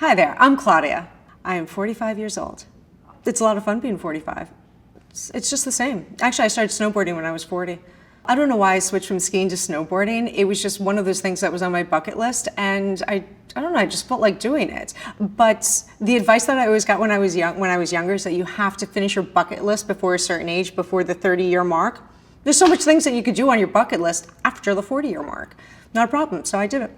Hi there, I'm Claudia. I am 45 years old. It's a lot of fun being 45. It's just the same. Actually, I started snowboarding when I was 40. I don't know why I switched from skiing to snowboarding. It was just one of those things that was on my bucket list, and I don't know, I just felt like doing it. But the advice that I always got when I was younger is that you have to finish your bucket list before a certain age, before the 30-year mark. There's so much things that you could do on your bucket list after the 40-year mark. Not a problem, so I did it.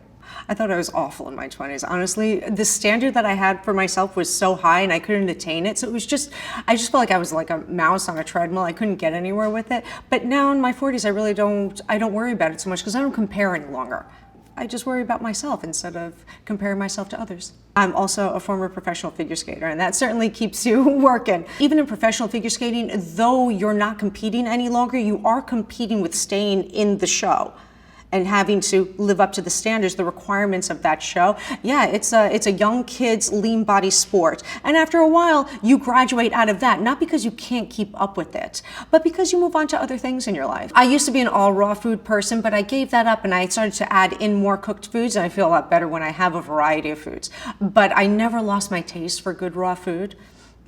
I thought I was awful in my 20s. Honestly, the standard that I had for myself was so high and I couldn't attain it. So it was I just felt like I was like a mouse on a treadmill. I couldn't get anywhere with it. But now in my 40s, I don't worry about it so much because I don't compare any longer. I just worry about myself instead of comparing myself to others. I'm also a former professional figure skater, and that certainly keeps you working. Even in professional figure skating, though you're not competing any longer, you are competing with staying in the show and having to live up to the standards, the requirements of that show. Yeah, it's a young kid's lean body sport. And after a while, you graduate out of that, not because you can't keep up with it, but because you move on to other things in your life. I used to be an all raw food person, but I gave that up and I started to add in more cooked foods, and I feel a lot better when I have a variety of foods. But I never lost my taste for good raw food.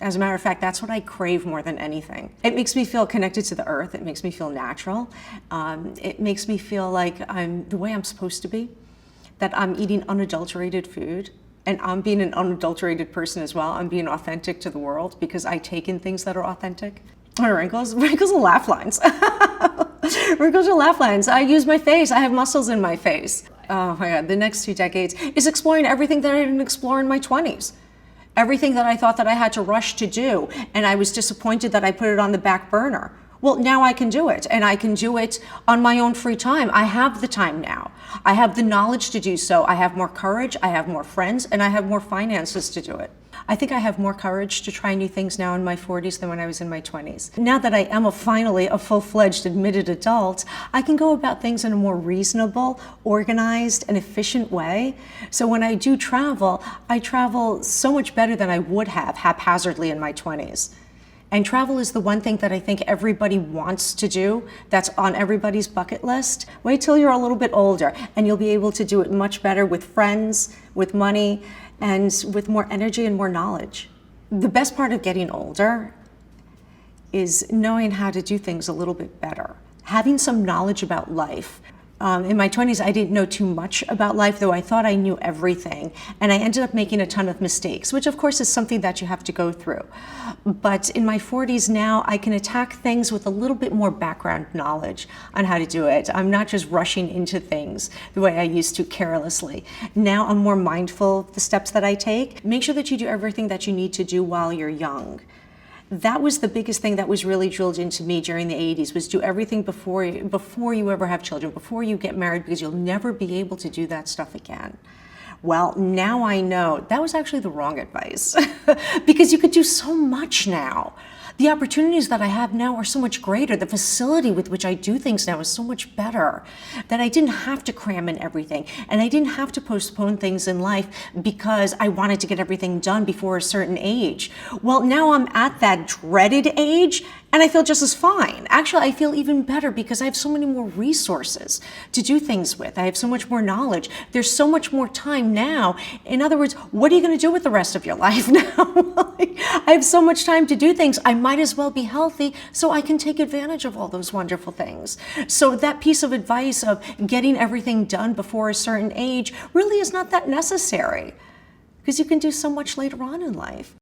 As a matter of fact, that's what I crave more than anything. It makes me feel connected to the earth. It makes me feel natural. It makes me feel like I'm the way I'm supposed to be, that I'm eating unadulterated food. And I'm being an unadulterated person as well. I'm being authentic to the world because I take in things that are authentic. Wrinkles are laugh lines. Wrinkles are laugh lines. I use my face. I have muscles in my face. Oh my God, the next 2 decades is exploring everything that I didn't explore in my 20s. Everything that I thought that I had to rush to do, and I was disappointed that I put it on the back burner. Well, now I can do it, and I can do it on my own free time. I have the time now. I have the knowledge to do so. I have more courage, I have more friends, and I have more finances to do it. I think I have more courage to try new things now in my 40s than when I was in my 20s. Now that I am finally a full-fledged admitted adult, I can go about things in a more reasonable, organized, and efficient way. So when I do travel, I travel so much better than I would have haphazardly in my 20s. And travel is the one thing that I think everybody wants to do, that's on everybody's bucket list. Wait till you're a little bit older and you'll be able to do it much better with friends, with money, and with more energy and more knowledge. The best part of getting older is knowing how to do things a little bit better, having some knowledge about life. In my 20s, I didn't know too much about life, though I thought I knew everything. And I ended up making a ton of mistakes, which of course is something that you have to go through. But in my 40s now, I can attack things with a little bit more background knowledge on how to do it. I'm not just rushing into things the way I used to carelessly. Now I'm more mindful of the steps that I take. Make sure that you do everything that you need to do while you're young. That was the biggest thing that was really drilled into me during the 80s, was do everything before you ever have children, before you get married, because you'll never be able to do that stuff again. Well, now I know that was actually the wrong advice because you could do so much now. The opportunities that I have now are so much greater. The facility with which I do things now is so much better that I didn't have to cram in everything, and I didn't have to postpone things in life because I wanted to get everything done before a certain age. Well, now I'm at that dreaded age and I feel just as fine. Actually, I feel even better because I have so many more resources to do things with. I have so much more knowledge. There's so much more time now. In other words, what are you going to do with the rest of your life now? I have so much time to do things. I might as well be healthy so I can take advantage of all those wonderful things. So that piece of advice of getting everything done before a certain age really is not that necessary because you can do so much later on in life.